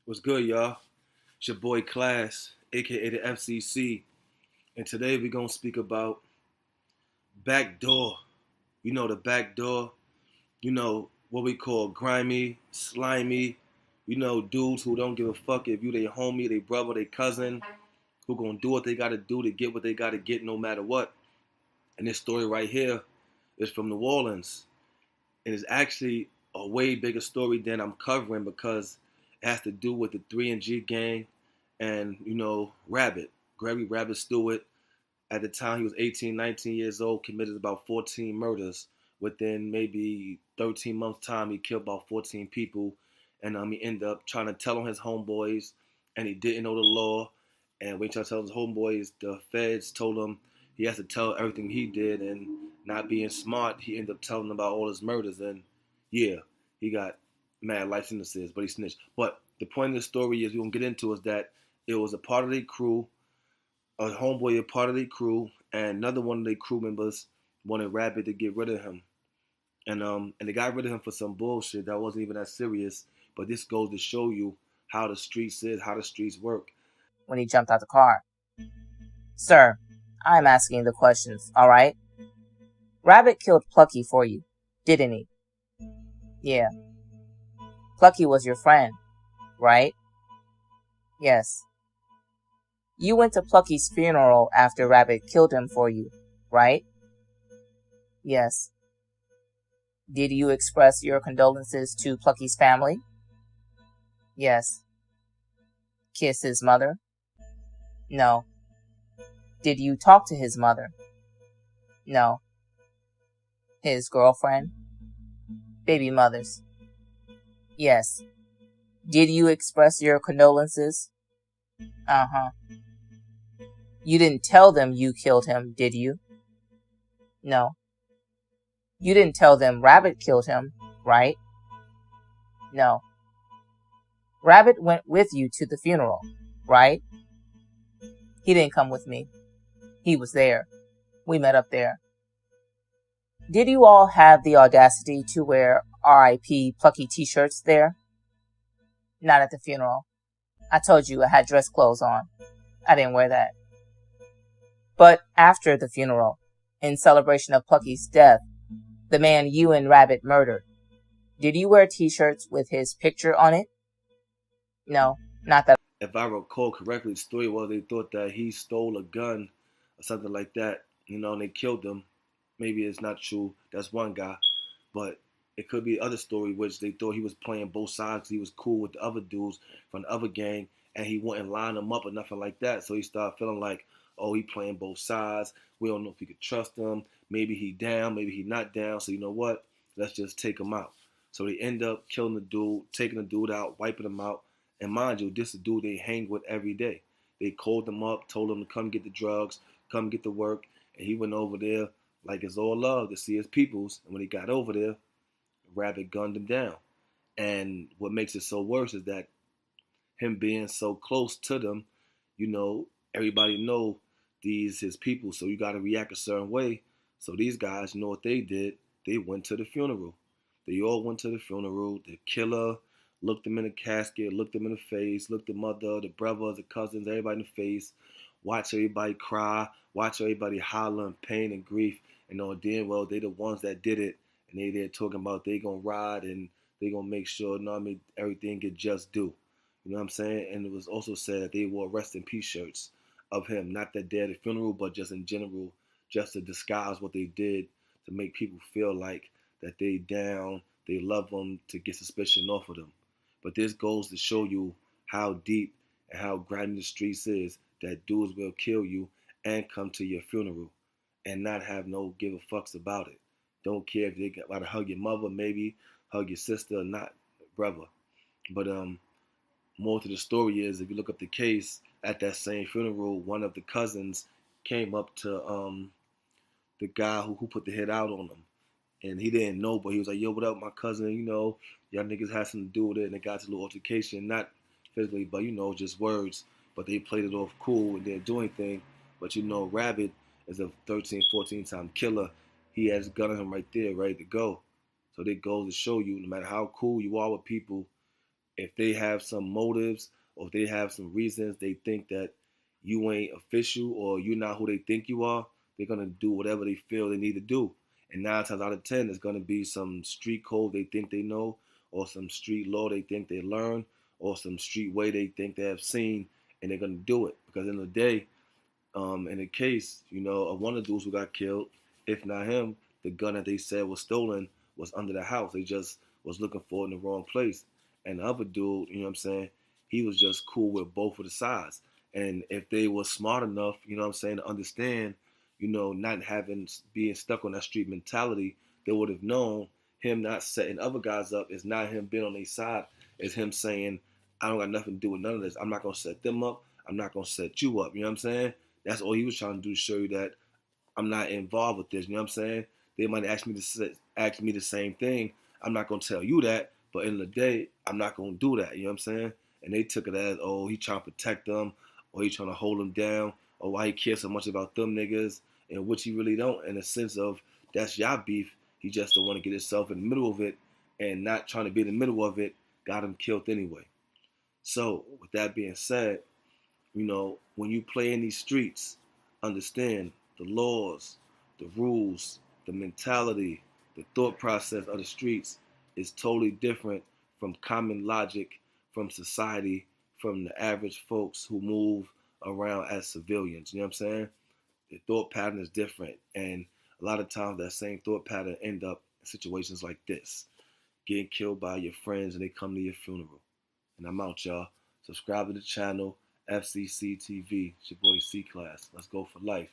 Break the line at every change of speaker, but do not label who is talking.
What's good, y'all? It's your boy Class, aka the FCC, and today we're gonna speak about backdoor. You know the backdoor. You know what we call grimy, slimy. You know dudes who don't give a fuck if you their homie, their brother, their cousin, who gonna do what they gotta do to get what they gotta get no matter what. And this story right here is from New Orleans. It is actually a way bigger story than I'm covering because it has to do with the 3 and G gang and, Rabbit, Gregory Rabbit Stewart. At the time, he was 18, 19 years old, committed about 14 murders. Within maybe 13 months' time, he killed about 14 people. And he ended up trying to tell on his homeboys, and he didn't know the law. And when he tried to tell his homeboys, the feds told him he has to tell everything he did. And not being smart, he ended up telling them about all his murders. And yeah, he got mad life sentences, but he snitched. But the point of the story is we're going to get into is that it was a part of the crew, a homeboy, a part of the crew, and another one of the crew members wanted Rabbit to get rid of him. And they got rid of him for some bullshit that wasn't even that serious. But this goes to show you how the streets is, how the streets work.
When he jumped out the car. Sir, I'm asking the questions, alright? Rabbit killed Plucky for you, didn't he? Yeah. Plucky was your friend, right? Yes. You went to Plucky's funeral after Rabbit killed him for you, right? Yes. Did you express your condolences to Plucky's family? Yes. Kiss his mother? No. Did you talk to his mother? No. His girlfriend? Baby mothers? Yes. Did you express your condolences? Uh-huh. You didn't tell them you killed him, did you? No. You didn't tell them Rabbit killed him, right? No. Rabbit went with you to the funeral, right? He didn't come with me. He was there. We met up there. Did you all have the audacity to wear R.I.P. Plucky t-shirts there? Not at the funeral. I told you I had dress clothes on. I didn't wear that. But after the funeral, in celebration of Plucky's death, the man you and Rabbit murdered, did you wear t-shirts with his picture on it? No, not that.
If I recall correctly, the story was they thought that he stole a gun or something like that, and they killed him. Maybe it's not true. That's one guy. But it could be other story which they thought he was playing both sides. He was cool with the other dudes from the other gang, and he wouldn't line them up or nothing like that. So he started feeling like, oh, he playing both sides. We don't know if we could trust him. Maybe he down, maybe he not down. So you know what? Let's just take him out. So they end up killing the dude, taking the dude out, wiping him out. And mind you, this is a dude they hang with every day. They called him up, told him to come get the drugs, come get the work, and he went over there like it's all love to see his peoples. And when he got over there, Rabbit gunned him down. And what makes it so worse is that him being so close to them, you know, everybody know these his people, so you got to react a certain way. So these guys, you know what they did? They went to the funeral. They all went to the funeral. The killer looked them in the casket, looked them in the face, looked the mother, the brothers, the cousins, everybody in the face. Watch everybody cry. Watch everybody holler in pain and grief. And know damn well they the ones that did it, and they there talking about they gonna ride and they gonna make sure, everything get just due. You know what I'm saying? And it was also said that they wore rest in peace shirts of him, not that day at the funeral, but just in general, just to disguise what they did to make people feel like that they down, they love them, to get suspicion off of them. But this goes to show you how deep and how grimy the streets is, that dudes will kill you and come to your funeral and not have no give a fucks about it. Don't care if they got to hug your mother, maybe hug your sister or not, brother. But more to the story is, if you look up the case, at that same funeral, one of the cousins came up to the guy who put the hit out on him. And he didn't know, but he was like, yo, what up, my cousin? Y'all niggas had something to do with it. And it got to a little altercation, not physically, but, just words. But they played it off cool and didn't do anything. But, Rabbit is a 13, 14-time killer. He has a gun on him right there, ready to go. So that goes to show you, no matter how cool you are with people, if they have some motives or if they have some reasons they think that you ain't official or you're not who they think you are, they're gonna do whatever they feel they need to do. And 9 times out of 10, it's gonna be some street code they think they know, or some street law they think they learn, or some street way they think they have seen, and they're gonna do it. Because in the day, in the case, of one of the dudes who got killed, if not him, the gun that they said was stolen was under the house. They just was looking for it in the wrong place. And the other dude, you know what I'm saying, he was just cool with both of the sides. And if they were smart enough, you know what I'm saying, to understand, not having being stuck on that street mentality, they would have known him not setting other guys up is not him being on their side. It's him saying, I don't got nothing to do with none of this. I'm not gonna set them up. I'm not gonna set you up. You know what I'm saying? That's all he was trying to do, to show you that I'm not involved with this. You know what I'm saying? They might ask me the same thing. I'm not gonna tell you that, but in the day, I'm not gonna do that. You know what I'm saying? And they took it as, oh, he trying to protect them, or he trying to hold them down, or why he cares so much about them niggas, and which he really don't. In the sense of that's y'all beef. He just don't want to get himself in the middle of it, and not trying to be in the middle of it got him killed anyway. So with that being said, when you play in these streets, understand the laws, the rules, the mentality, the thought process of the streets is totally different from common logic, from society, from the average folks who move around as civilians. You know what I'm saying? The thought pattern is different. And a lot of times that same thought pattern end up in situations like this. Getting killed by your friends and they come to your funeral. And I'm out, y'all. Subscribe to the channel, FCC TV. It's your boy C-Class. Let's go for life.